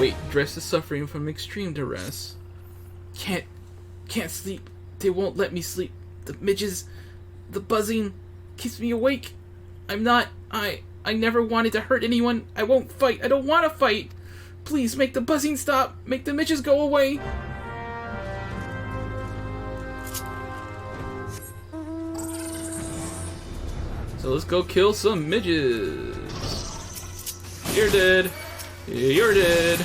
wait, Dress is suffering from extreme duress. Can't sleep. They won't let me sleep. The midges, the buzzing keeps me awake. I never wanted to hurt anyone. I won't fight. I don't want to fight. Please make the buzzing stop. Make the midges go away. So let's go kill some midges. You're dead. You're dead.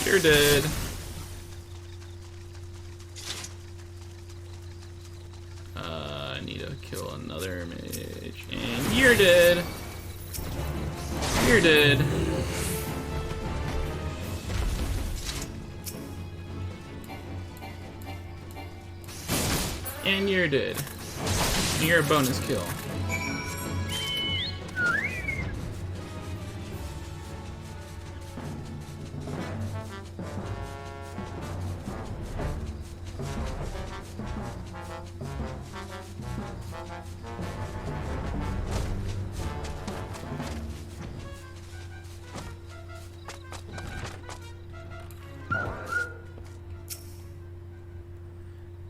You're dead. I need to kill another mage. And you're dead. You're dead. And you're dead. And you're a bonus kill.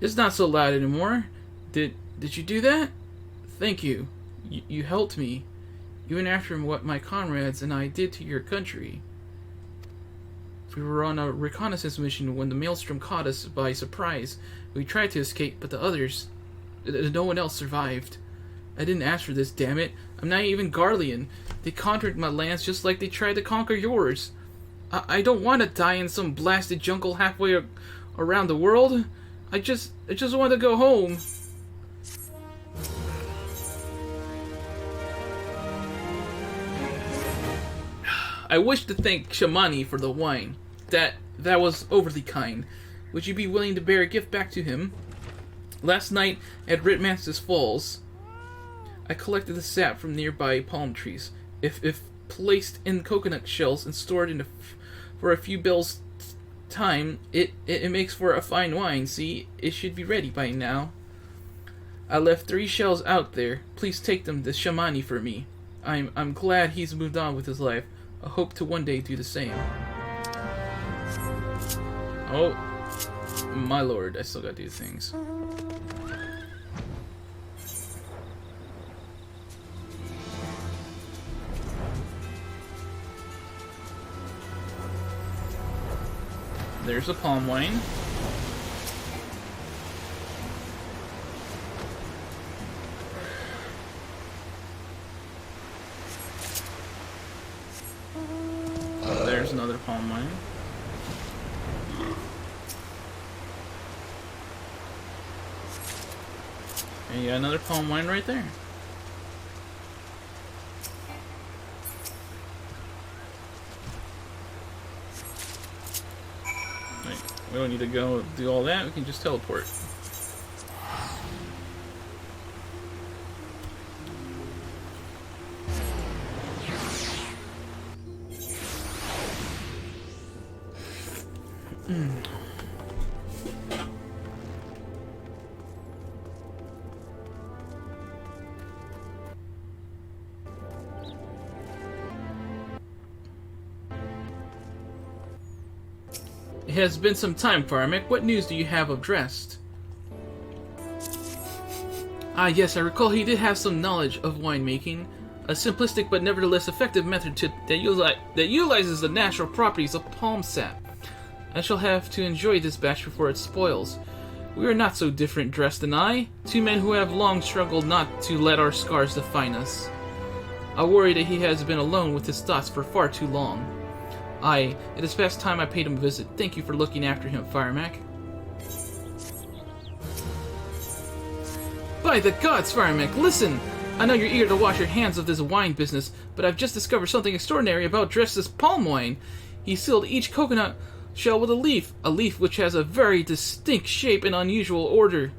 It's not so loud anymore. Did you do that? Thank you. You helped me, even after what my comrades and I did to your country. We were on a reconnaissance mission when the Maelstrom caught us by surprise. We tried to escape, but the others... no one else survived. I didn't ask for this, damn it. I'm not even Garlean. They conquered my lands just like they tried to conquer yours. I don't want to die in some blasted jungle halfway around the world. I just want to go home. I wish to thank Shamani for the wine. That was overly kind. Would you be willing to bear a gift back to him? Last night at Ritman's Falls, I collected the sap from nearby palm trees. If placed in coconut shells and stored for a few bells time, it makes for a fine wine. See, it should be ready by now. I left 3 shells out there. Please take them to Shamani for me. I'm glad he's moved on with his life. I hope to one day do the same. Oh, my lord, I still gotta do things. There's a palm wine. There's another palm wine. And you got another palm wine right there. We don't need to go do all that, we can just teleport. It has been some time, Firemac. What news do you have of Drest? Ah, yes, I recall he did have some knowledge of winemaking. A simplistic but nevertheless effective method that utilizes the natural properties of palm sap. I shall have to enjoy this batch before it spoils. We are not so different, Drest and I. 2 men who have long struggled not to let our scars define us. I worry that he has been alone with his thoughts for far too long. It is past time I paid him a visit. Thank you for looking after him, Firemac. By the gods, Firemac, listen! I know you're eager to wash your hands of this wine business, but I've just discovered something extraordinary about Drest's palm wine. He sealed each coconut shell with a leaf which has a very distinct shape and unusual order.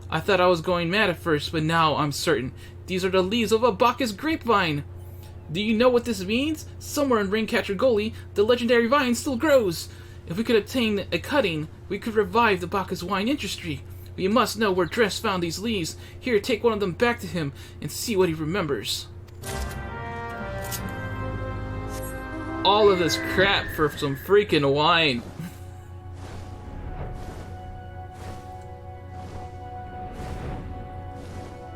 I thought I was going mad at first, but now I'm certain. These are the leaves of a Bacchus grapevine. Do you know what this means? Somewhere in Raincatcher Gully, the legendary vine still grows. If we could obtain a cutting, we could revive the Bacchus wine industry. We must know where Dress found these leaves. Here, take one of them back to him and see what he remembers. All of this crap for some freaking wine.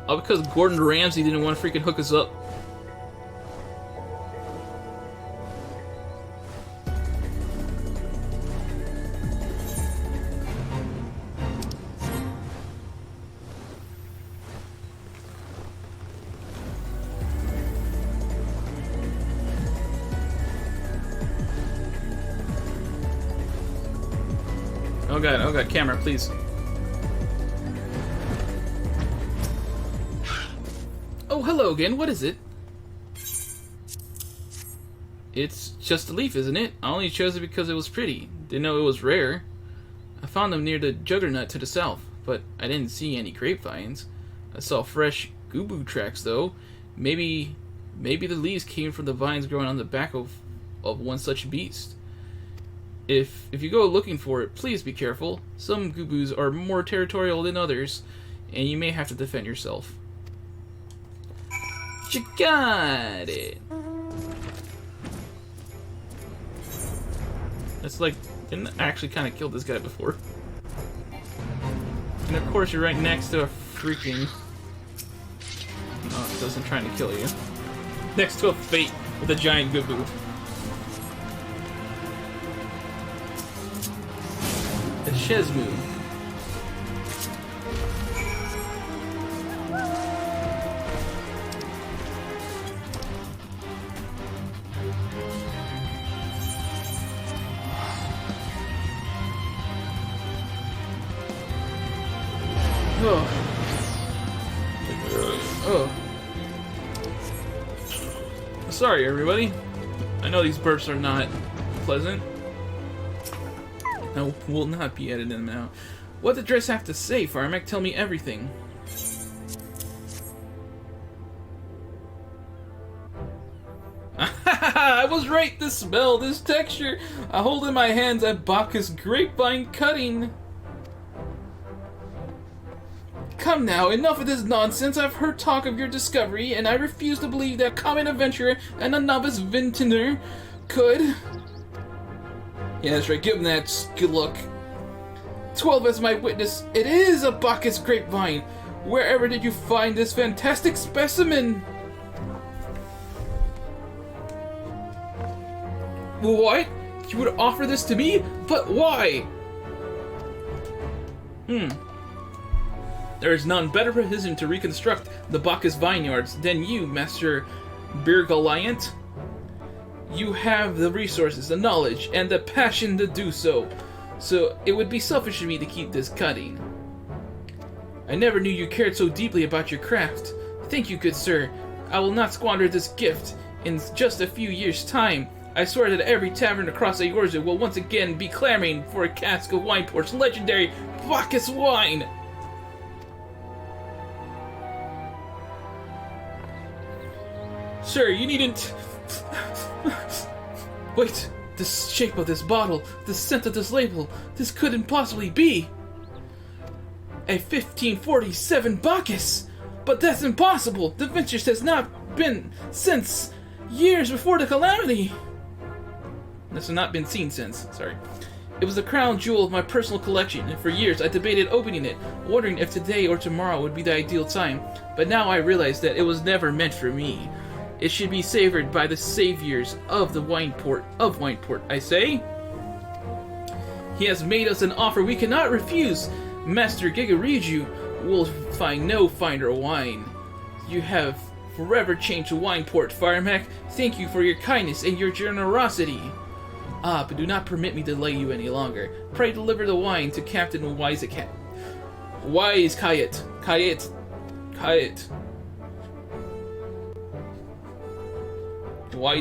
All because Gordon Ramsay didn't want to freaking hook us up. Oh god, camera, please. Oh, hello again, what is it? It's just a leaf, isn't it? I only chose it because it was pretty. Didn't know it was rare. I found them near the Juggernaut to the south, but I didn't see any grapevines. I saw fresh gubu tracks, though. Maybe the leaves came from the vines growing on the back of one such beast. If you go looking for it, please be careful. Some gubus are more territorial than others, and you may have to defend yourself. You got it! It's like, didn't actually kind of kill this guy before. And of course you're right next to a freaking... Oh, it doesn't try to kill you. Next to a fate with a giant gubu. A Shezmu. Oh. Sorry, everybody. I know these burps are not pleasant. I will not be editing them out. What did Dress have to say, Firemac? Tell me everything. I was right! The smell, this texture! I hold in my hands a Bacchus grapevine cutting! Come now, enough of this nonsense. I've heard talk of your discovery, and I refuse to believe that common adventurer and a novice vintner could... Yeah, that's right, give him that good look. 12 as my witness, it is a Bacchus grapevine! Wherever did you find this fantastic specimen? What? You would offer this to me? But why? There is none better positioned to reconstruct the Bacchus vineyards than you, Master Birgaliant. You have the resources, the knowledge, and the passion to do so. So it would be selfish of me to keep this cutting. I never knew you cared so deeply about your craft. Thank you, good sir. I will not squander this gift. In just a few years' time, I swear that every tavern across Eorzea will once again be clamoring for a cask of Wineport's legendary Bacchus wine. Sir, you needn't... Wait, the shape of this bottle, the scent of this label, this couldn't possibly be... A 1547 Bacchus! But that's impossible! The vintage has not been since years before the calamity! This has not been seen since, sorry. It was the crown jewel of my personal collection, and for years I debated opening it, wondering if today or tomorrow would be the ideal time. But now I realize that it was never meant for me. It should be savored by the saviors of the Wineport, I say. He has made us an offer we cannot refuse. Master Gigariju will find no finer wine. You have forever changed Wineport, Firemac. Thank you for your kindness and your generosity. Ah, but do not permit me to delay you any longer. Pray deliver the wine to Captain Kayet. Wise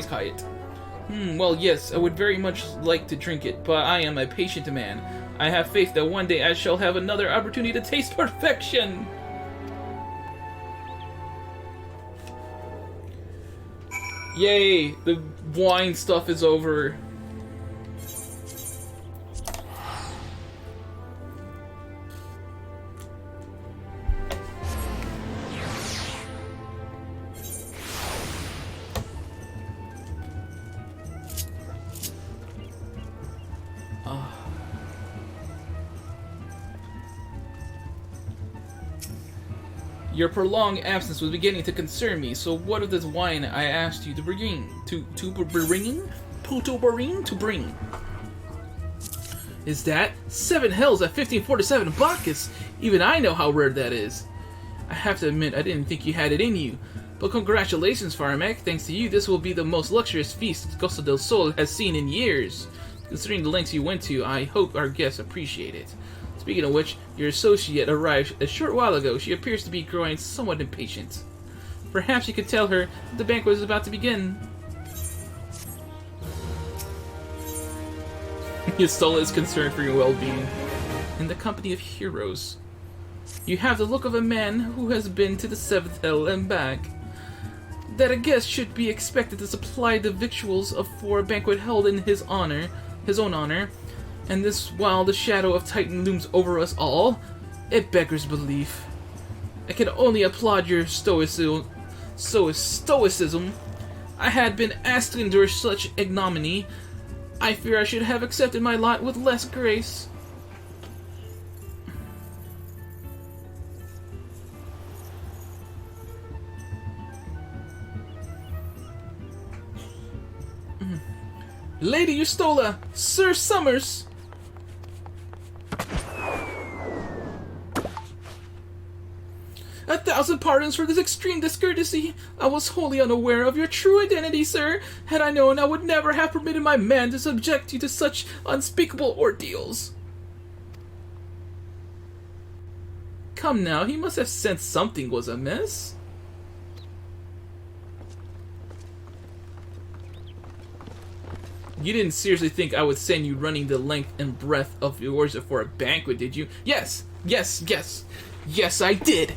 Kayet. Well, yes, I would very much like to drink it, but I am a patient man. I have faith that one day I shall have another opportunity to taste perfection. Yay, the wine stuff is over. Your prolonged absence was beginning to concern me, so what of this wine I asked you to bring? To bring? Is that 7 hells at 1547 Bacchus? Even I know how rare that is. I have to admit, I didn't think you had it in you. But congratulations, Firemac. Thanks to you, this will be the most luxurious feast Costa del Sol has seen in years. Considering the lengths you went to, I hope our guests appreciate it. Speaking of which, your associate arrived a short while ago. She appears to be growing somewhat impatient. Perhaps you could tell her that the banquet is about to begin. Yustola is concerned for your well-being. In the company of heroes. You have the look of a man who has been to the 7th hell and back. That a guest should be expected to supply the victuals for a banquet held in his own honor, and this while the shadow of Titan looms over us all, it beggars belief. I can only applaud your stoicism. I had been asked to endure such ignominy. I fear I should have accepted my lot with less grace. Lady Yustola, Sir Summers! A thousand pardons for this extreme discourtesy. I was wholly unaware of your true identity, sir. Had I known, I would never have permitted my man to subject you to such unspeakable ordeals. Come now, he must have sensed something was amiss. You didn't seriously think I would send you running the length and breadth of yours for a banquet, did you? Yes, I did.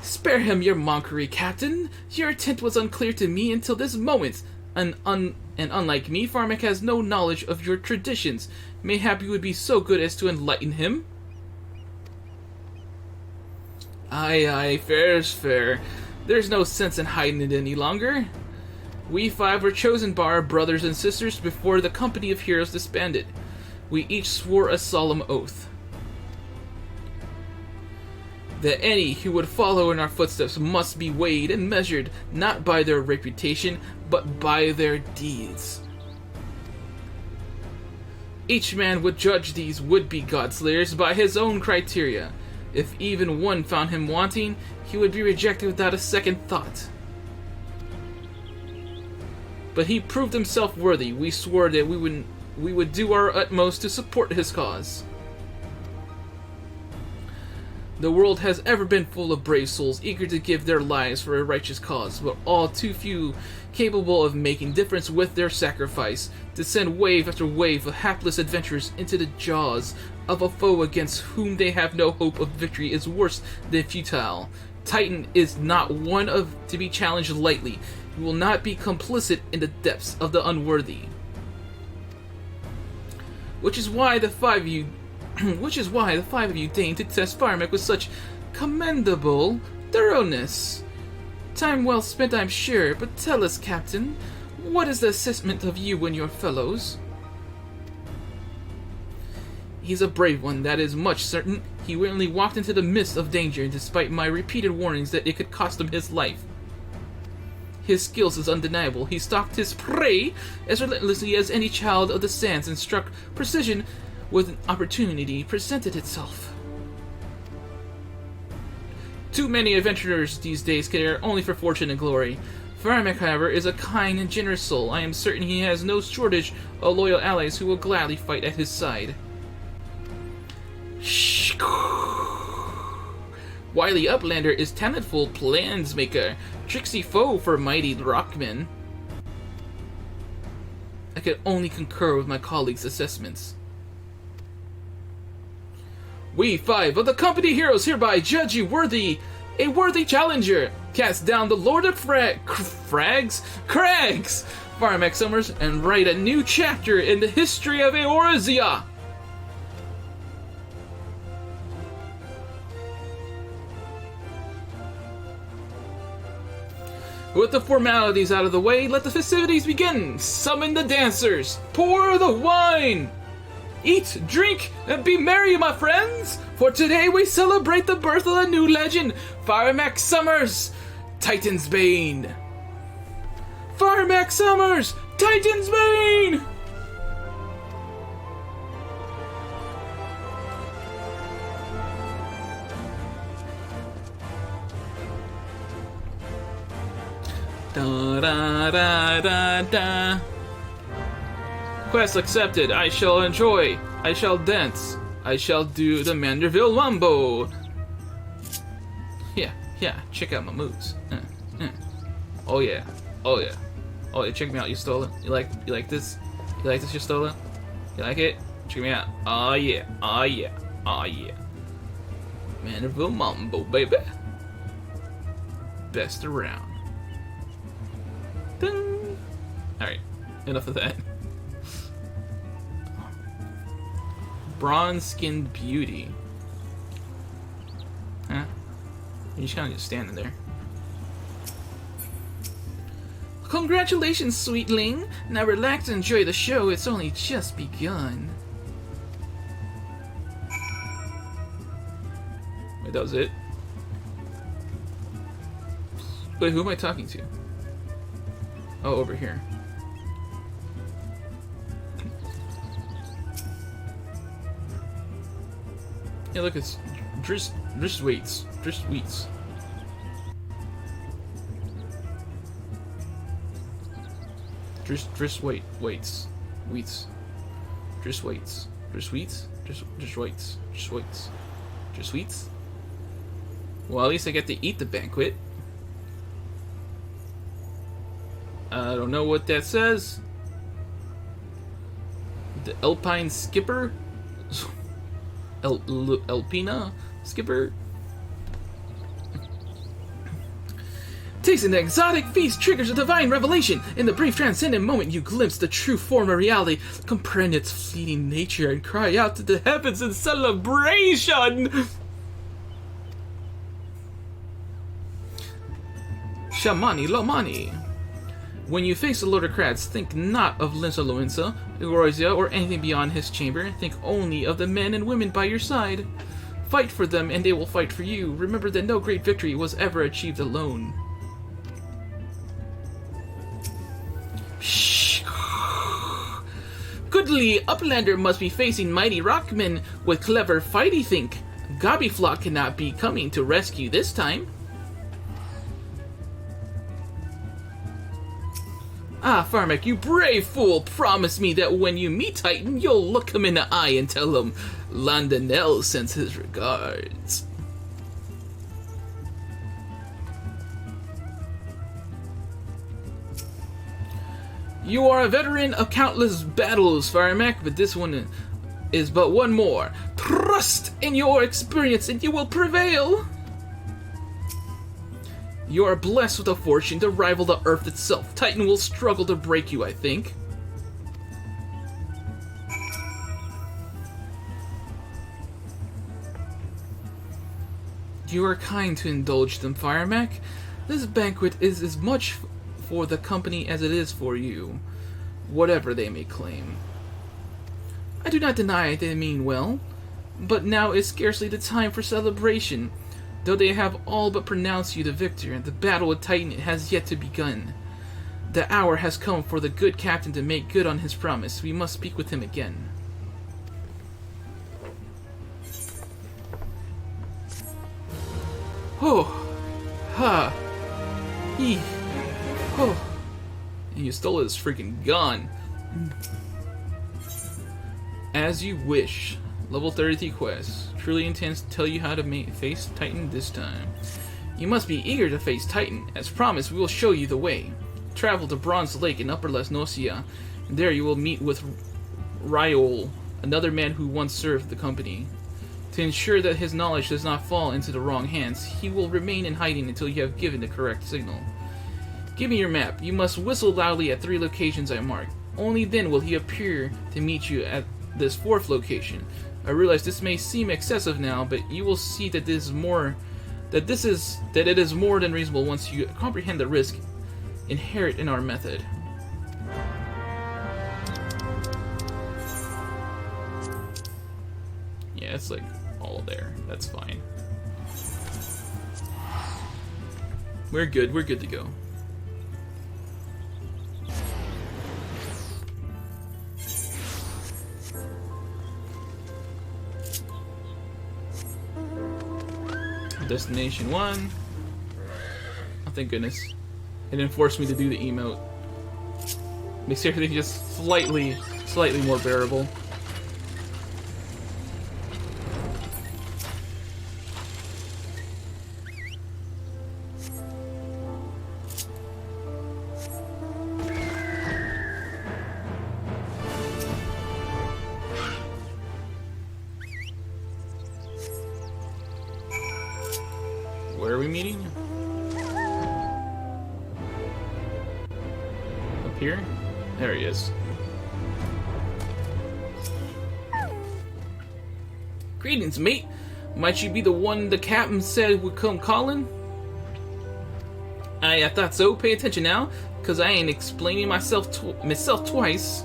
Spare him your mockery, Captain. Your intent was unclear to me until this moment. And unlike me, Firemac has no knowledge of your traditions. Mayhap you would be so good as to enlighten him? Aye, fair's fair. There's no sense in hiding it any longer. We 5 were chosen by our brothers and sisters before the company of heroes disbanded. We each swore a solemn oath that any who would follow in our footsteps must be weighed and measured not by their reputation, but by their deeds. Each man would judge these would-be godslayers by his own criteria. If even one found him wanting, he would be rejected without a second thought. But he proved himself worthy. We swore that we would do our utmost to support his cause. The world has ever been full of brave souls eager to give their lives for a righteous cause, but all too few capable of making difference with their sacrifice. To send wave after wave of hapless adventurers into the jaws of a foe against whom they have no hope of victory is worse than futile. Titan is not one to be challenged lightly. You will not be complicit in the depths of the unworthy. Which is why the 5 of you deigned to test Firemac with such commendable thoroughness. Time well spent, I'm sure, but tell us, Captain, what is the assessment of you and your fellows? He's a brave one, that is much certain. He willingly walked into the midst of danger, despite my repeated warnings that it could cost him his life. His skills is undeniable. He stalked his prey as relentlessly as any child of the sands and struck precision when an opportunity presented itself. Too many adventurers these days care only for fortune and glory. Firemac, however, is a kind and generous soul. I am certain he has no shortage of loyal allies who will gladly fight at his side. Wily Uplander is talentful plansmaker, tricksy foe for mighty rockmen. I can only concur with my colleagues' assessments. We 5 of the company heroes hereby judge you a worthy challenger. Cast down the Lord of Crags, Firemac Summers, and write a new chapter in the history of Eorzea. With the formalities out of the way, let the festivities begin! Summon the dancers! Pour the wine! Eat, drink, and be merry, my friends! For today we celebrate the birth of a new legend, Firemac Summers, Titan's Bane. Firemac Summers, Titan's Bane! Da da da da da. Quest accepted. I shall enjoy. I shall dance. I shall do the Manderville Mambo. Yeah. Check out my moves. Oh yeah. Oh yeah. Oh yeah. Check me out. You stole it. You like this? You like this? You stole it. You like it? Check me out. Oh yeah. Oh yeah. Oh yeah. Manderville Mambo, baby. Best around. Ding. All right. Enough of that. Bronze-skinned beauty. Huh? You're just kind of just standing there. Congratulations, sweetling. Now relax and enjoy the show. It's only just begun. Wait, that was it? Wait, who am I talking to? Oh, over here. Yeah, look, it's Driss Waits. Driss Weets. Driss Waits. Weets. Driss Waits. Driss Weets? Driss Waits. Driss Waits. Driss Weets? Well, at least I get to eat the banquet. I don't know what that says. The Alpine Skipper? Alpina Skipper? Tasting the exotic feast triggers a divine revelation. In the brief transcendent moment, you glimpse the true form of reality, comprehend its fleeting nature, and cry out to the heavens in celebration! Shamani Lomani. When you face the Lord of Kratz, think not of Linsa Loensa, Egorizia, or anything beyond his chamber. Think only of the men and women by your side. Fight for them, and they will fight for you. Remember that no great victory was ever achieved alone. Shh. Goodly Uplander must be facing mighty rockmen with clever fighty think. Gobbyflock cannot be coming to rescue this time. Ah, Firemac, you brave fool! Promise me that when you meet Titan, you'll look him in the eye and tell him Landonell sends his regards. You are a veteran of countless battles, Firemac, but this one is but one more. Trust in your experience and you will prevail! You are blessed with a fortune to rival the Earth itself. Titan will struggle to break you, I think. You are kind to indulge them, Firemac. This banquet is as much for the company as it is for you, whatever they may claim. I do not deny they mean well, but now is scarcely the time for celebration. Though they have all but pronounced you the victor, the battle with Titan has yet to begun. The hour has come for the good captain to make good on his promise. We must speak with him again. Oh, ha, he, oh, and you stole his freaking gun. As you wish. Level 33 quest. Truly intends to tell you how to face Titan this time. You must be eager to face Titan. As promised, we will show you the way. Travel to Bronze Lake in Upper Lesnosia, and there you will meet with Ryol, another man who once served the company. To ensure that his knowledge does not fall into the wrong hands, he will remain in hiding until you have given the correct signal. Give me your map. You must whistle loudly at 3 locations I marked. Only then will he appear to meet you at this 4th location. I realize this may seem excessive now, but you will see that it is more than reasonable once you comprehend the risk inherent in our method. Yeah, it's like all there. That's fine. We're good. We're good to go. Destination 1. Oh, thank goodness. It didn't force me to do the emote. Makes everything just slightly more bearable. Where are we meeting? Up here? There he is. Greetings, mate. Might you be the one the captain said would come calling? I thought so. Pay attention now, cause I ain't explaining myself twice.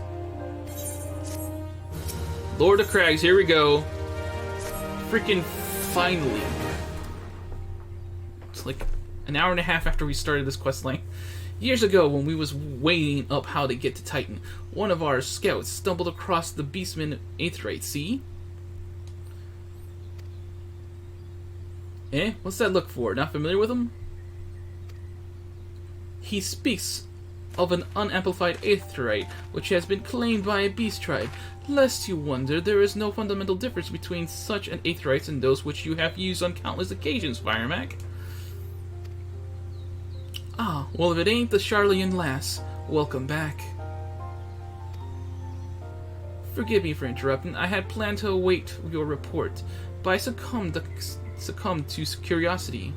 Lord of Crags, here we go. Freaking finally. It's like an hour and a half after we started this quest line. Years ago, when we was weighing up how to get to Titan, one of our scouts stumbled across the beastman Aetherite, see? Eh? What's that look for? Not familiar with him? He speaks of an unamplified Aetherite, which has been claimed by a beast tribe. Lest you wonder, there is no fundamental difference between such an Aetherites and those which you have used on countless occasions, Firemac. Ah, well if it ain't the Charlian lass, welcome back. Forgive me for interrupting. I had planned to await your report, but I succumbed to curiosity.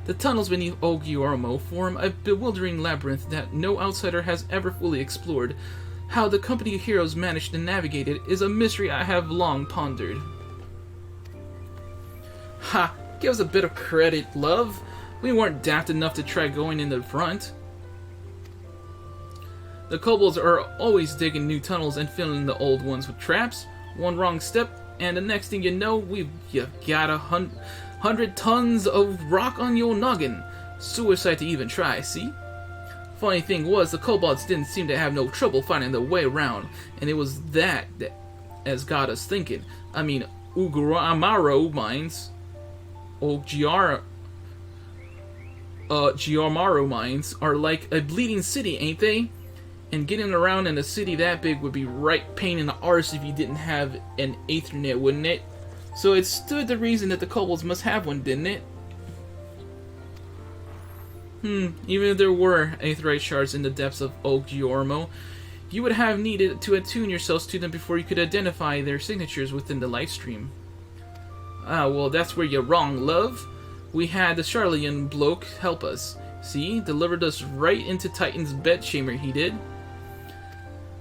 The tunnels beneath Ogiormo form a bewildering labyrinth that no outsider has ever fully explored. How the company of heroes managed to navigate it is a mystery I have long pondered. Ha! Give us a bit of credit, love. We weren't daft enough to try going in the front. The kobolds are always digging new tunnels and filling the old ones with traps. One wrong step, and the next thing you know, you've got 100 tons of rock on your noggin. Suicide to even try, see? Funny thing was, the kobolds didn't seem to have no trouble finding their way around, and it was that as got us thinking. I mean, Uguramaro mines, Giormaro mines are like a bleeding city, ain't they? And getting around in a city that big would be right pain in the arse if you didn't have an Aethernet, wouldn't it? So it stood to reason that the kobolds must have one, didn't it? Even if there were Aetherite shards in the depths of Ogiormo, you would have needed to attune yourselves to them before you could identify their signatures within the life stream. Ah, well, that's where you're wrong, love. We had the Charlian bloke help us. See? Delivered us right into Titan's bedchamber, he did.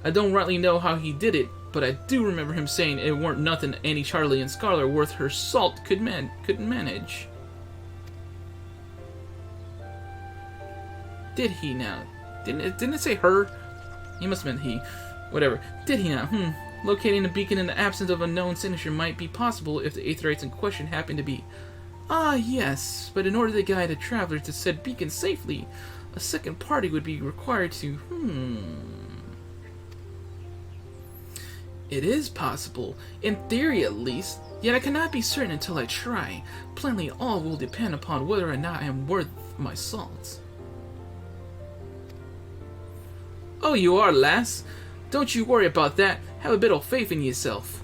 I don't rightly know how he did it, but I do remember him saying it weren't nothing any Charlian scholar worth her salt couldn't manage. Did he now? Didn't it say her? He must have meant he. Whatever. Did he now? Locating a beacon in the absence of a known signature might be possible if the Aetherites in question happen to be... Ah, yes, but in order to guide a traveler to said beacon safely, a second party would be required to... It is possible, in theory at least, yet I cannot be certain until I try. Plainly, all will depend upon whether or not I am worth my salt. Oh, you are, lass. Don't you worry about that. Have a bit of faith in yourself.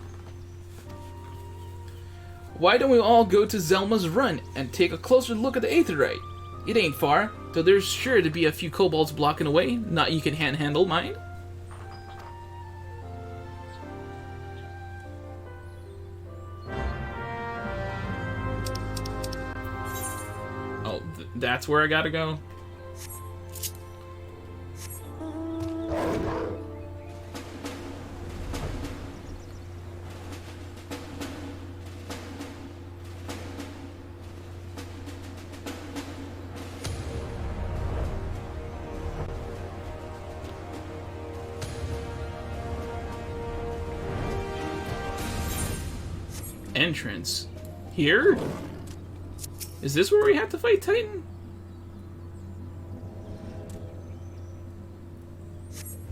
Why don't we all go to Zelma's Run and take a closer look at the Aetherite? It ain't far, though there's sure to be a few kobolds blocking away. Not you can handle, mind. Oh, that's where I gotta go? entrance. Here? Is this where we have to fight Titan?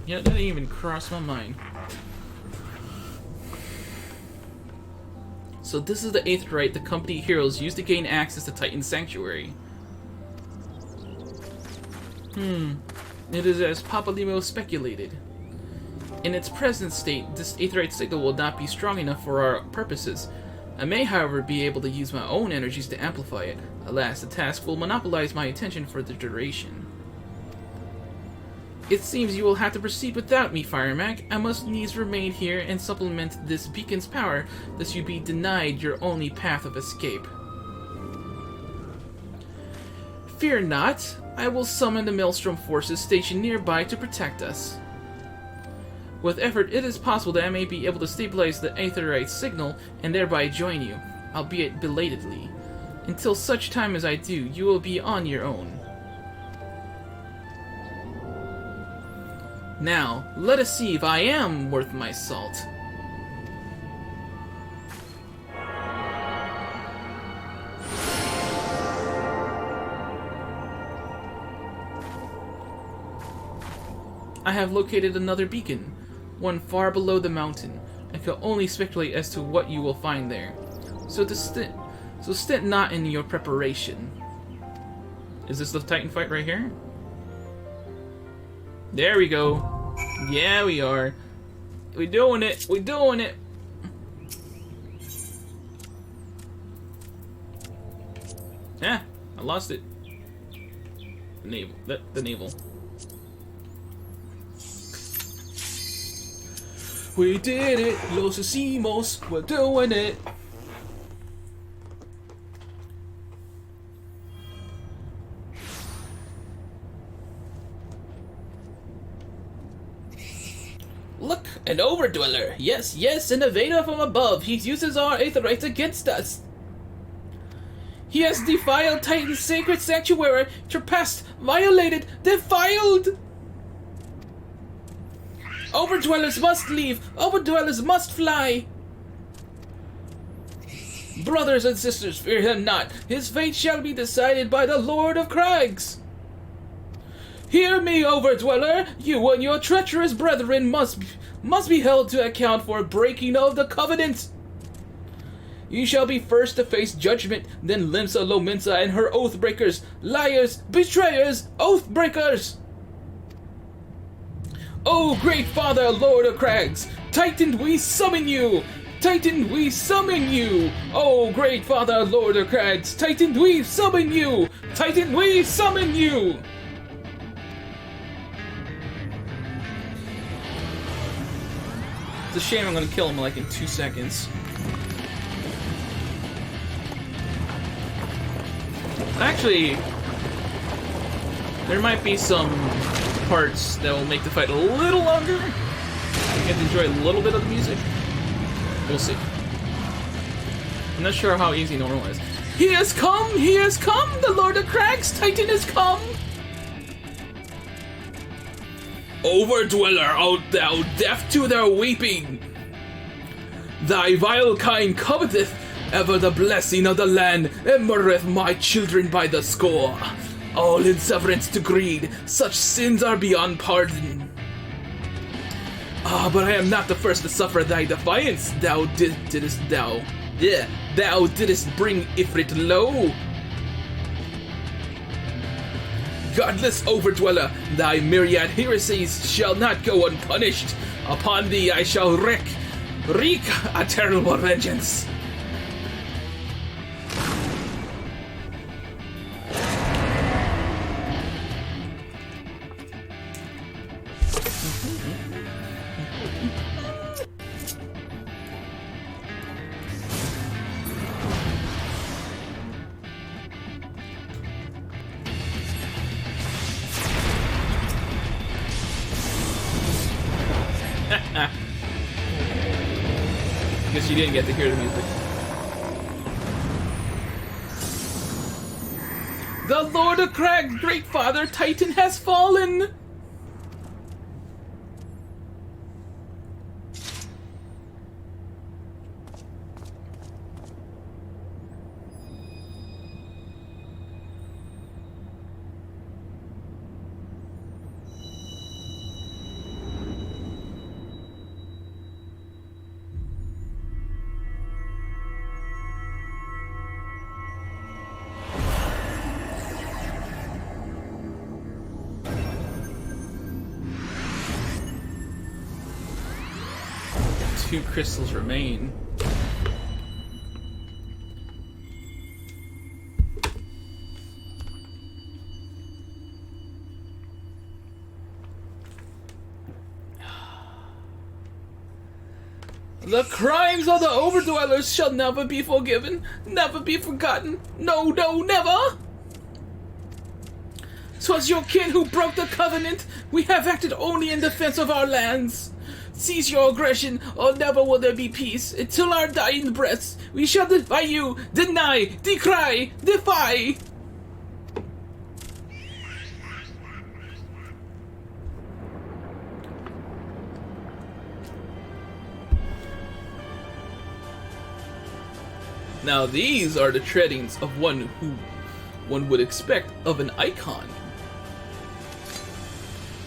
Yeah, that didn't even cross my mind. So this is the Aetheryte the company heroes use to gain access to Titan's sanctuary. It is as Papalimo speculated. In its present state, this Aetheryte signal will not be strong enough for our purposes. I may, however, be able to use my own energies to amplify it. Alas, the task will monopolize my attention for the duration. It seems you will have to proceed without me, Firemac. I must needs remain here and supplement this beacon's power, lest you be denied your only path of escape. Fear not. I will summon the Maelstrom forces stationed nearby to protect us. With effort, it is possible that I may be able to stabilize the Aetheryte signal and thereby join you, albeit belatedly. Until such time as I do, you will be on your own. Now, let us see if I am worth my salt. I have located another beacon, one far below the mountain. I can only speculate as to what you will find there. So stint not in your preparation. Is this the Titan fight right here? There we go. Yeah, we are. We're doing it. We're doing it. Yeah, I lost it. The navel. The navel. We did it. Los hicimos. We're doing it. Look, an Overdweller. Yes, yes, an invader from above. He uses our Aetherytes against us. He has defiled Titan's sacred sanctuary, trespassed, violated, defiled. Overdwellers must leave. Overdwellers must fly. Brothers and sisters, fear him not. His fate shall be decided by the Lord of Crags. Hear me, Overdweller! You and your treacherous brethren must be held to account for breaking of the covenant! You shall be first to face judgment, then Limsa Lominsa and her oathbreakers, liars, betrayers, oathbreakers! O great father, Lord of Crags! Titan, we summon you! Titan, we summon you! O great father, Lord of Crags! Titan, we summon you! Titan, we summon you! It's a shame I'm gonna kill him like in 2 seconds. Actually, there might be some parts that will make the fight a little longer. You get to enjoy a little bit of the music. We'll see. I'm not sure how easy normal is. He has come! He has come! The Lord of Crags, Titan has come! Overdweller, art thou deaf to their weeping? Thy vile kind coveteth ever the blessing of the land, and murdereth my children by the score. All in severance to greed, such sins are beyond pardon. Ah, but I am not the first to suffer thy defiance. Thou didst bring Ifrit low. Godless Overdweller, thy myriad heresies shall not go unpunished. Upon thee I shall wreak a terrible vengeance. Guess you didn't get to hear the music. The Lord of Crag, great father, Titan has fallen! 2 crystals remain. The crimes of the Overdwellers shall never be forgiven, never be forgotten. No, no, never! 'Twas your kin who broke the covenant. We have acted only in defense of our lands. Cease your aggression, or never will there be peace. Until our dying breaths, we shall defy you, deny, decry, defy. Now these are the treadings of one who one would expect of an icon.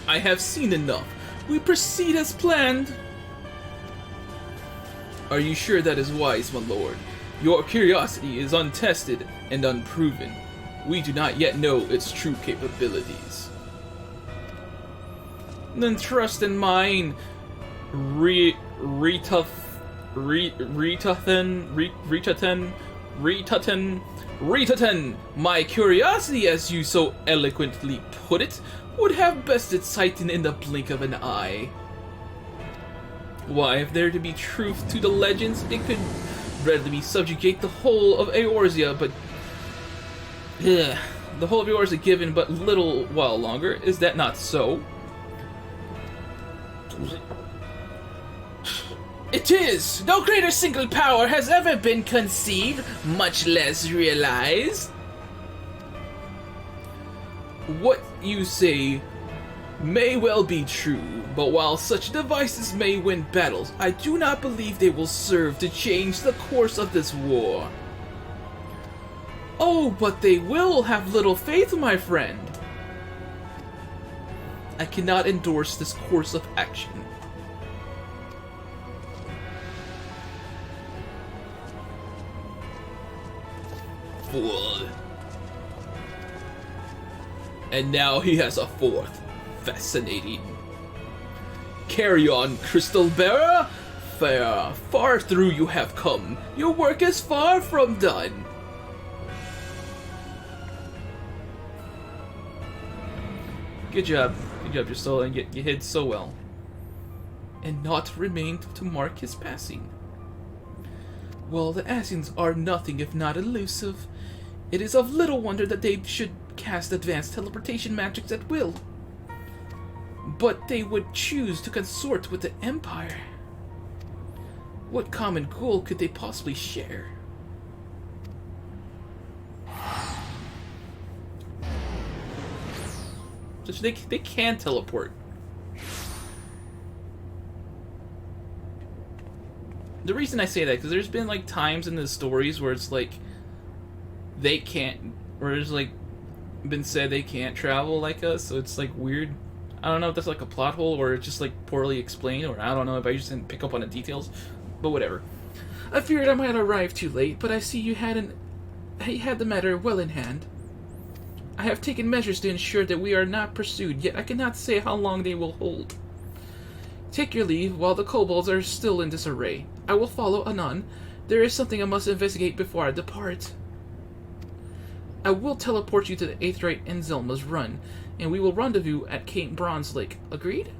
I have seen enough. We proceed as planned. Are you sure that is wise, my lord? Your curiosity is untested and unproven. We do not yet know its true capabilities. Then trust in mine, Ritaten, my curiosity, as you so eloquently put it, would have bested Titan in the blink of an eye. Why, if there to be truth to the legends, it could readily subjugate the whole of Eorzea, but... the whole of Eorzea given but little while longer. Is that not so? It is! No greater single power has ever been conceived, much less realized. What you say may well be true, but while such devices may win battles, I do not believe they will serve to change the course of this war. Oh, but they will have little faith, my friend. I cannot endorse this course of action. Fool. And now he has a fourth. Fascinating. Carry on, Crystal Bearer. Far through you have come. Your work is far from done. Good job. Good job, Crystal, and you hid so well. And naught remained to mark his passing. Well, the Asians are nothing if not elusive. It is of little wonder that they should cast advanced teleportation magics at will. But they would choose to consort with the Empire. What common goal could they possibly share? Just they can teleport. The reason I say that, because there's been like times in the stories where it's like they can't, where it's like been said they can't travel like us, so it's like weird. I don't know if that's like a plot hole or it's just like poorly explained, or I don't know if I just didn't pick up on the details, but whatever. I feared I might arrive too late, but I see you had the matter well in hand. I have taken measures to ensure that we are not pursued, yet I cannot say how long they will hold. Take your leave while the kobolds are still in disarray. I will follow anon. There is something I must investigate before I depart. I will teleport you to the Aetheryte and Zelma's run, and we will rendezvous at Cape Bronze Lake. Agreed?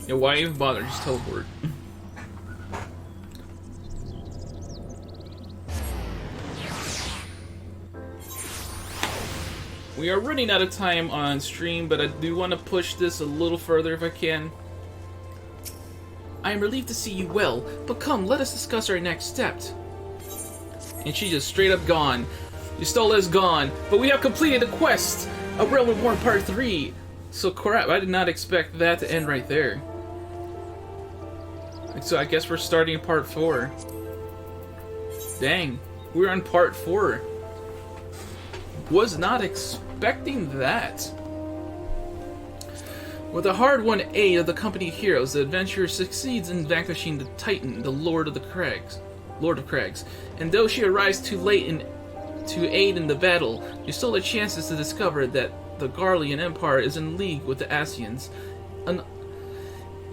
Yeah, why even bother? Just teleport. We are running out of time on stream, but I do want to push this a little further if I can. I am relieved to see you well, but come, let us discuss our next steps. And she just straight up gone. Yustola is gone, but we have completed the quest of Realm Reborn Part 3. So crap, I did not expect that to end right there. So I guess we're starting Part 4. Dang, we're on part 4. Was not expecting that. With a hard-won aid of the company heroes, the adventurer succeeds in vanquishing the Titan, the Lord of Crags. And though she arrives too late to aid in the battle, you still have chances to discover that the Garlean Empire is in league with the Asians. An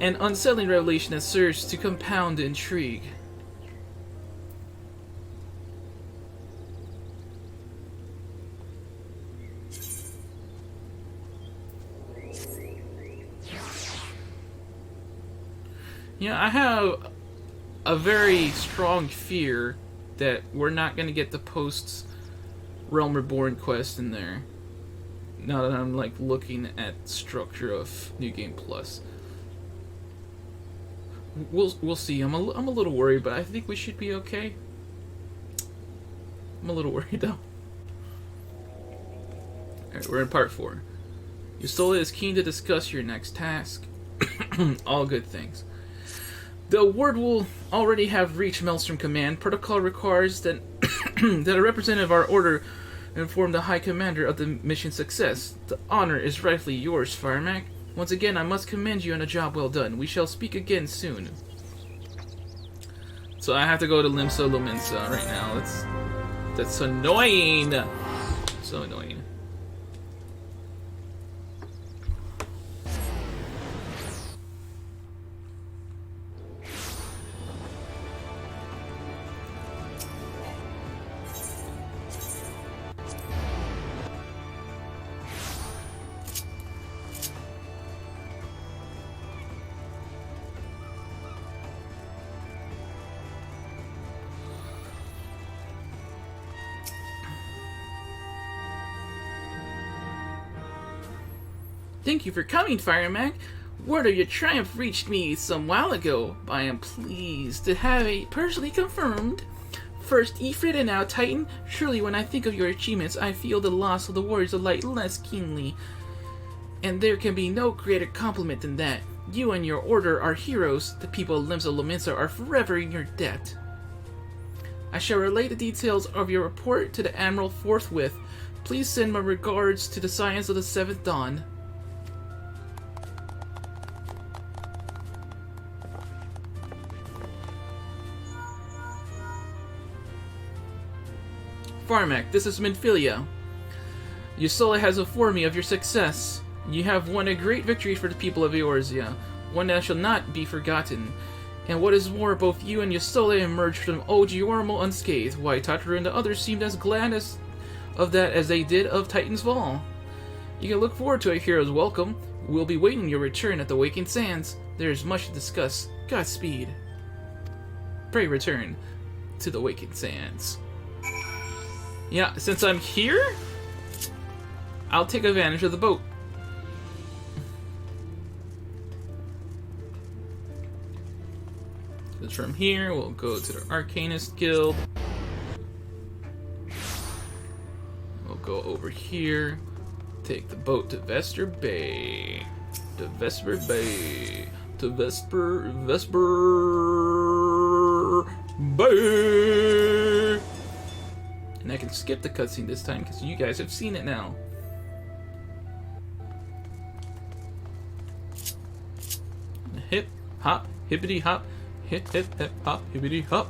unsettling revelation that serves to compound the intrigue. Yeah, I have a very strong fear that we're not going to get the post-Realm Reborn quest in there. Now that I'm, like, looking at the structure of New Game Plus. We'll see. I'm a little worried, but I think we should be okay. I'm a little worried, though. Alright, we're in part 4. Yusola is keen to discuss your next task. All good things. Though word will already have reached Maelstrom Command, protocol requires that that a representative of our order inform the High Commander of the mission's success. The honor is rightfully yours, Firemac. Once again, I must commend you on a job well done. We shall speak again soon. So I have to go to Limsa Lominsa right now. That's annoying. So annoying. Thank you for coming, Firemac. Word of your triumph reached me some while ago. I am pleased to have it personally confirmed. First Ifrit and now Titan. Surely when I think of your achievements, I feel the loss of the Warriors of Light less keenly. And there can be no greater compliment than that. You and your order are heroes. The people of Limsa Lominsa are forever in your debt. I shall relay the details of your report to the Admiral forthwith. Please send my regards to the Science of the Seventh Dawn. Firemac, this is Minfilia. Yusola has informed me of your success. You have won a great victory for the people of Eorzea, one that shall not be forgotten. And what is more, both you and Yusola emerged from Old Giormo unscathed, while Tataru and the others seemed as glad of that as they did of Titan's Fall. You can look forward to a hero's welcome. We'll be waiting your return at the Waking Sands. There is much to discuss. Godspeed. Pray return to the Waking Sands. Yeah, since I'm here, I'll take advantage of the boat. Because from here, we'll go to the Arcanist Guild. We'll go over here, take the boat to Vesper Bay. To Vesper Bay. To Vesper Bay. And I can skip the cutscene this time because you guys have seen it now. Hip, hop, hippity hop, hip, hip, hip, hop, hippity hop.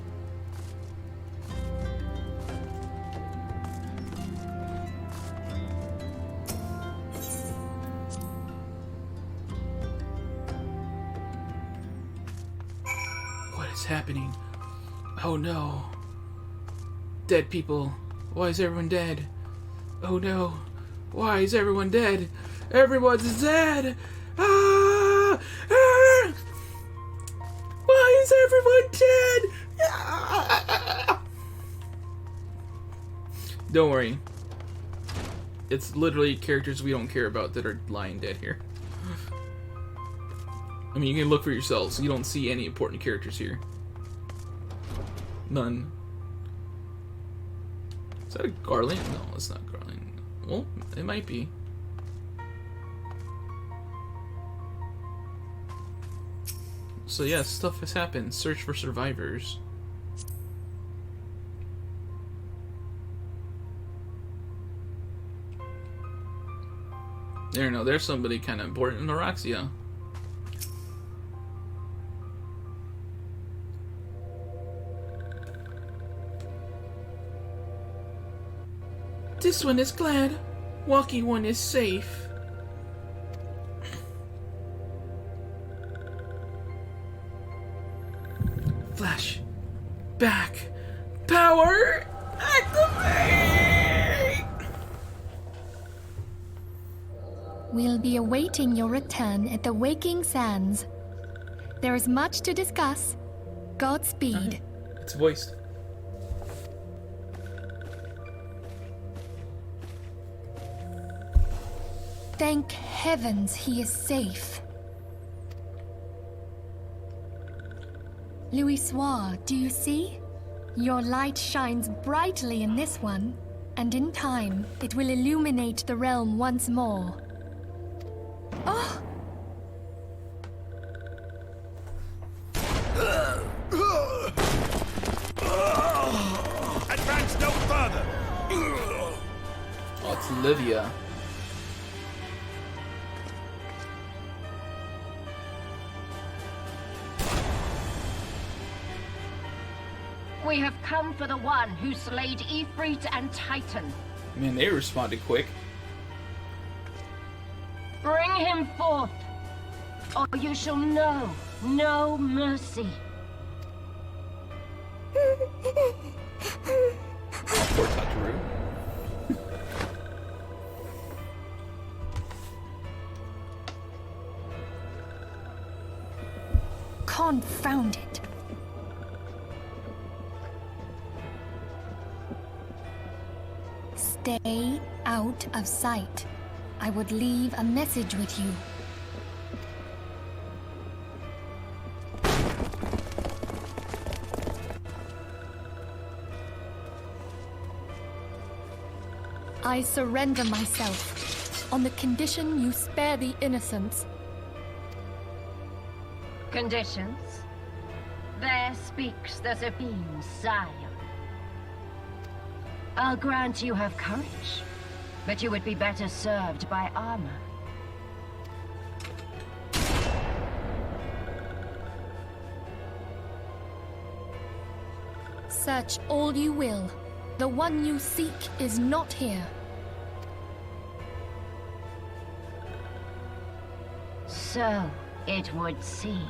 What is happening? Oh no. Dead people. Why is everyone dead? Oh no. Why is everyone dead? Everyone's dead! Ah! Ah! Why is everyone dead? Ah! Don't worry. It's literally characters we don't care about that are lying dead here. I mean, you can look for yourselves. You don't see any important characters here. None. Is that a Garland? No, it's not Garland. Well, it might be. So yeah, stuff has happened. Search for survivors. There, no, there's somebody kind of important in Araxia. This one is glad. Walkie one is safe. Flash. Back. Power. Activate! We'll be awaiting your return at the Waking Sands. There is much to discuss. Godspeed. It's voiced. Thank heavens he is safe. Louisoire, do you see? Your light shines brightly in this one, and in time, it will illuminate the realm once more. Oh! Advance no further! Oh, it's Livia. We have come for the one who slayed Ifrit and Titan. Man, they responded quick. Bring him forth, or you shall know no mercy. Poor Tataru. Confound it. Stay out of sight. I would leave a message with you. I surrender myself, on the condition you spare the innocents. Conditions? There speaks the Supreme Sire. I'll grant you have courage, but you would be better served by armor. Search all you will. The one you seek is not here. So it would seem.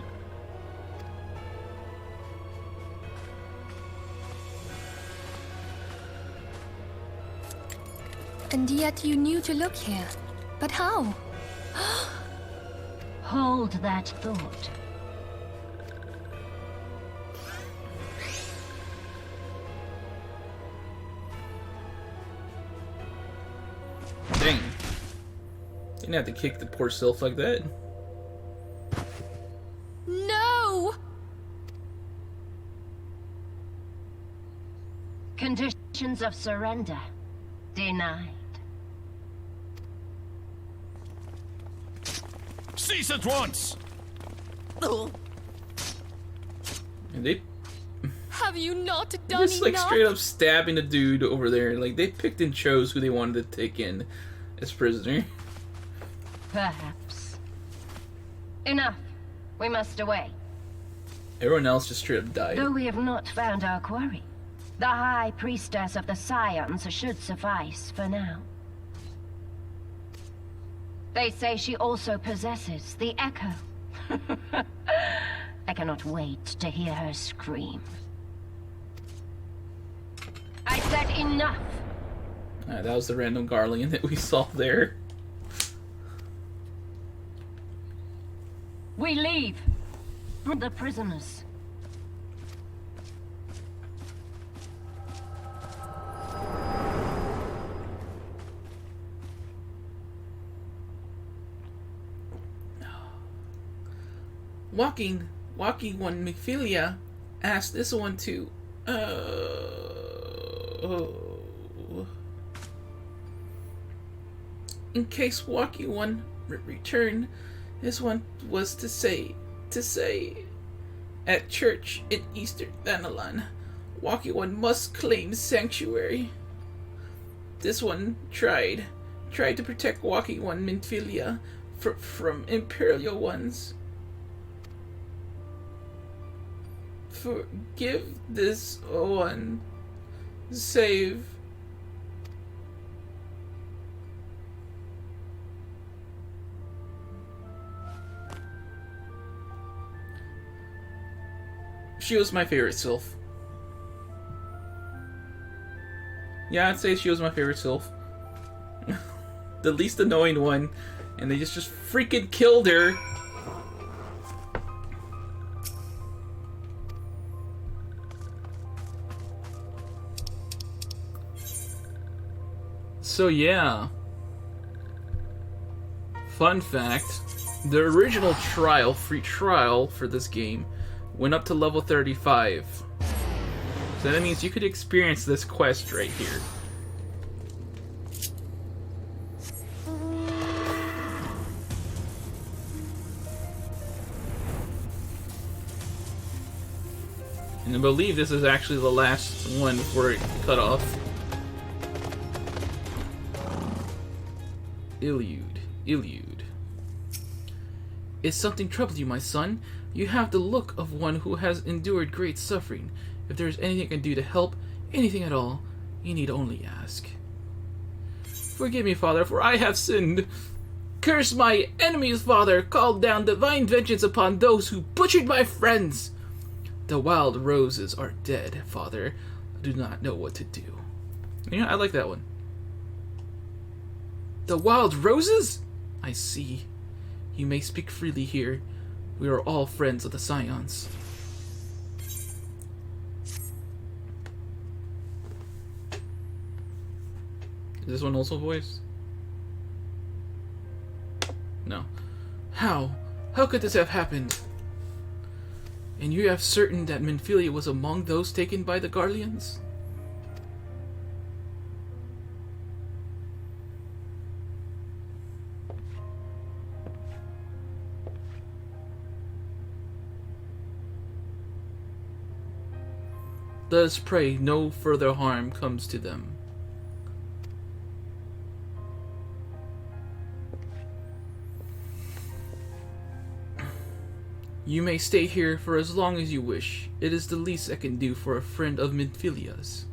And yet you knew to look here. But how? Hold that thought. Dang. You didn't have to kick the poor sylph like that. No! Conditions of surrender denied. Cease at once! And they Have you not done just like enough? straight up stabbing the dude over there. Like they picked and chose who they wanted to take in as prisoner. Perhaps. Enough. We must away. Everyone else just straight up died. Though we have not found our quarry, the High Priestess of the Scions should suffice for now. They say she also possesses the Echo. I cannot wait to hear her scream. I said enough! That was the random Garlean that we saw there. We leave! Bring the prisoners. Walking one Mephilia asked this one to in case Walking one return, this one was to say at church in Eastern Thanalan, Walking one must claim sanctuary. This one tried, Try to protect Walking One Minfilia from Imperial ones. Forgive this one. Save. She was my favorite sylph. Yeah, I'd say she was my favorite sylph. The least annoying one. And they just freaking killed her. So yeah. Fun fact. The original free trial for this game went up to level 35. So that means you could experience this quest right here. And I believe this is actually the last one before it cut off. Ilude. Is something troubled you, my son? You have the look of one who has endured great suffering. If there is anything I can do to help, anything at all, you need only ask. Forgive me, Father, for I have sinned. Curse my enemies, Father! Call down divine vengeance upon those who butchered my friends! The wild roses are dead, Father. I do not know what to do. You know, I like that one. The wild roses? I see. You may speak freely here. We are all friends of the Scions. Is this one also voiced? No. How? How could this have happened? And you have certain that Minfilia was among those taken by the Garleans? Let us pray no further harm comes to them. You may stay here for as long as you wish. It is the least I can do for a friend of Minfilia's.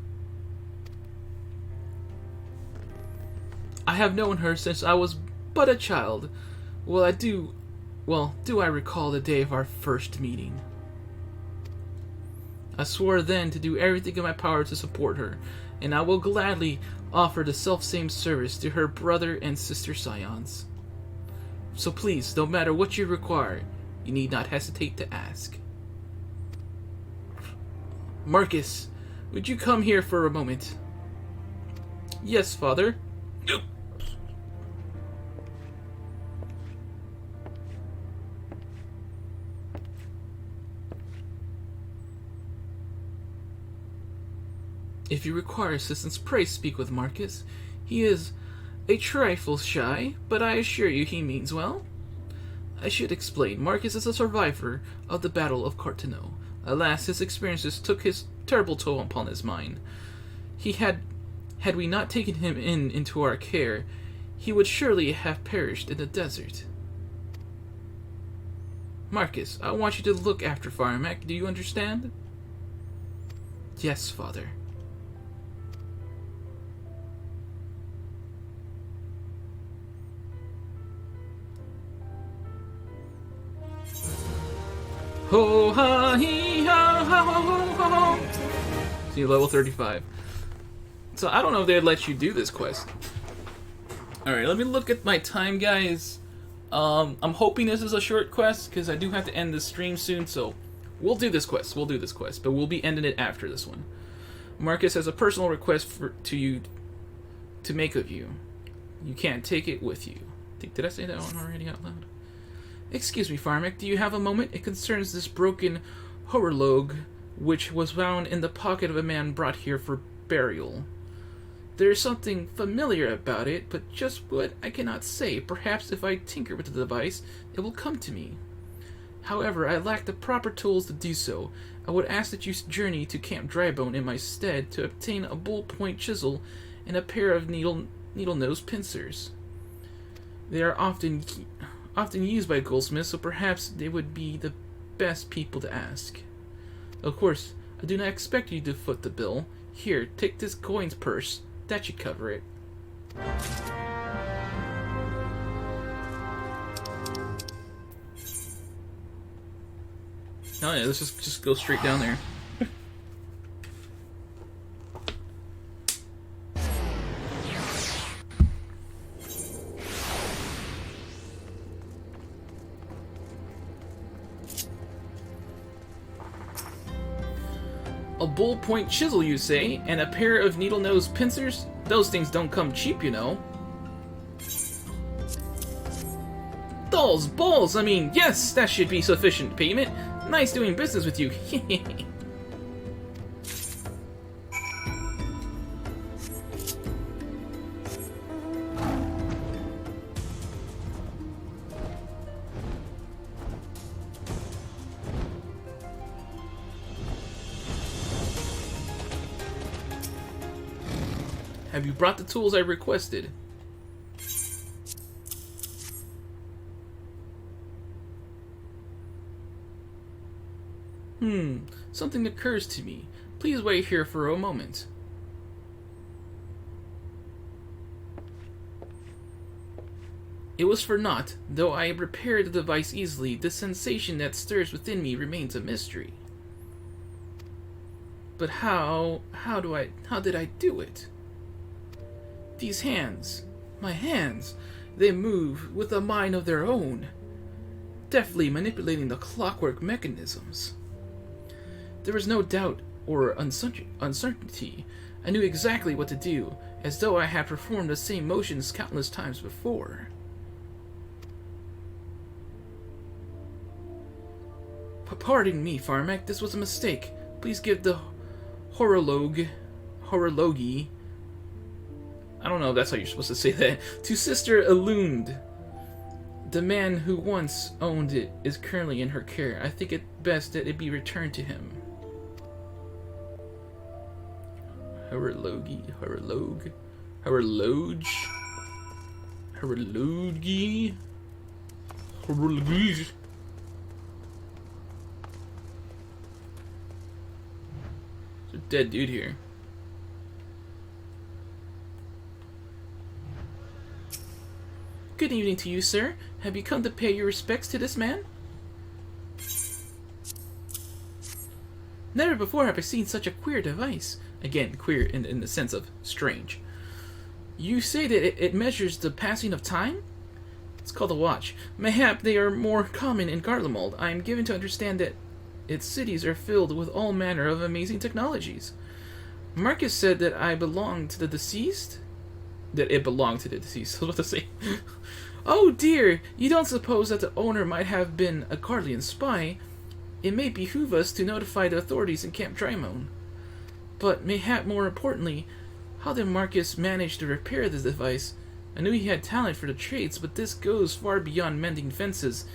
I have known her since I was but a child. Do I recall the day of our first meeting. I swore then to do everything in my power to support her, and I will gladly offer the self-same service to her brother and sister Scions. So please, no matter what you require, you need not hesitate to ask. Marcus, would you come here for a moment? Yes, Father. If you require assistance, pray speak with Marcus. He is a trifle shy, but I assure you he means well. I should explain. Marcus is a survivor of the Battle of Cartano. Alas, his experiences took his terrible toll upon his mind. Had we not taken him into our care, he would surely have perished in the desert. Marcus, I want you to look after Firemac. Do you understand? Yes, Father. Ho ha hee ha ha ho ho ho ho. See, level 35. So I don't know if they'd let you do this quest. Alright, let me look at my time, guys. I'm hoping this is a short quest, because I do have to end this stream soon, so we'll do this quest, but we'll be ending it after this one. Marcus has a personal request to make of you. You can't take it with you. Did I say that one already out loud? Excuse me, Firemac, do you have a moment? It concerns this broken horologe, which was found in the pocket of a man brought here for burial. There is something familiar about it, but just what I cannot say. Perhaps if I tinker with the device, it will come to me. However, I lack the proper tools to do so. I would ask that you journey to Camp Drybone in my stead to obtain a bull-point chisel and a pair of needle-nose pincers. They are often used by goldsmiths, so perhaps they would be the best people to ask. Of course, I do not expect you to foot the bill. Here, take this coins purse. That should cover it. Oh yeah, let's just go straight down there. A bull-point chisel, you say? And a pair of needle-nose pincers? Those things don't come cheap, you know. Those balls! I mean, yes, that should be sufficient payment. Nice doing business with you. Have you brought the tools I requested? Something occurs to me. Please wait here for a moment. It was for naught. Though I repaired the device easily, the sensation that stirs within me remains a mystery. But how did I do it? These hands, my hands, they move with a mind of their own, deftly manipulating the clockwork mechanisms. There was no doubt or uncertainty. I knew exactly what to do, as though I had performed the same motions countless times before. Pardon me, Firemac, this was a mistake. Please give the horologi, I don't know if that's how you're supposed to say that, to Sister Elund. The man who once owned it is currently in her care. I think it best that it be returned to him. Horologi. There's a dead dude here. Good evening to you, sir. Have you come to pay your respects to this man? Never before have I seen such a queer device. Again, queer in the sense of strange. You say that it measures the passing of time? It's called a watch. Mayhap they are more common in Garlemald. I am given to understand that its cities are filled with all manner of amazing technologies. Marcus said that I belong to the deceased? That it belonged to the deceased. I was about to say. Oh dear, you don't suppose that the owner might have been a Carlian spy? It may behoove us to notify the authorities in Camp Drymone. But mayhap more importantly, how did Marcus manage to repair this device? I knew he had talent for the trades, but this goes far beyond mending fences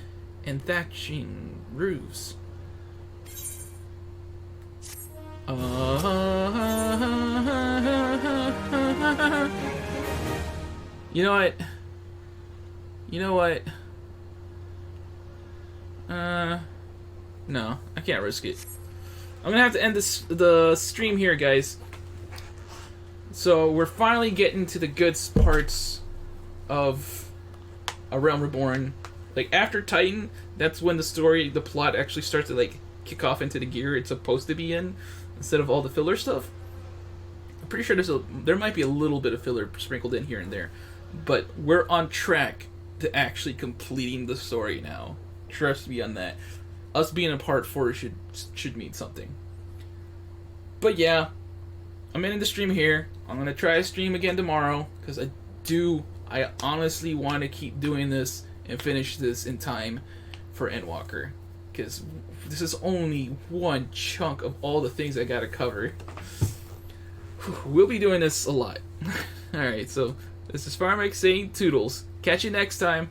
and thatching roofs. You know what? No, I can't risk it. I'm gonna have to end the stream here, guys. So we're finally getting to the good parts of A Realm Reborn. Like after Titan, that's when the plot actually starts to like kick off into the gear it's supposed to be in, instead of all the filler stuff. I'm pretty sure there might be a little bit of filler sprinkled in here and there, but we're on track to actually completing the story now. Trust me on that. Us being in part 4 should mean something. But yeah, I'm ending the stream here. I'm gonna try to stream again tomorrow because I honestly want to keep doing this and finish this in time for Endwalker, because this is only one chunk of all the things I gotta cover. We'll be doing this a lot. Alright, so this is Firemac saying toodles. Catch you next time.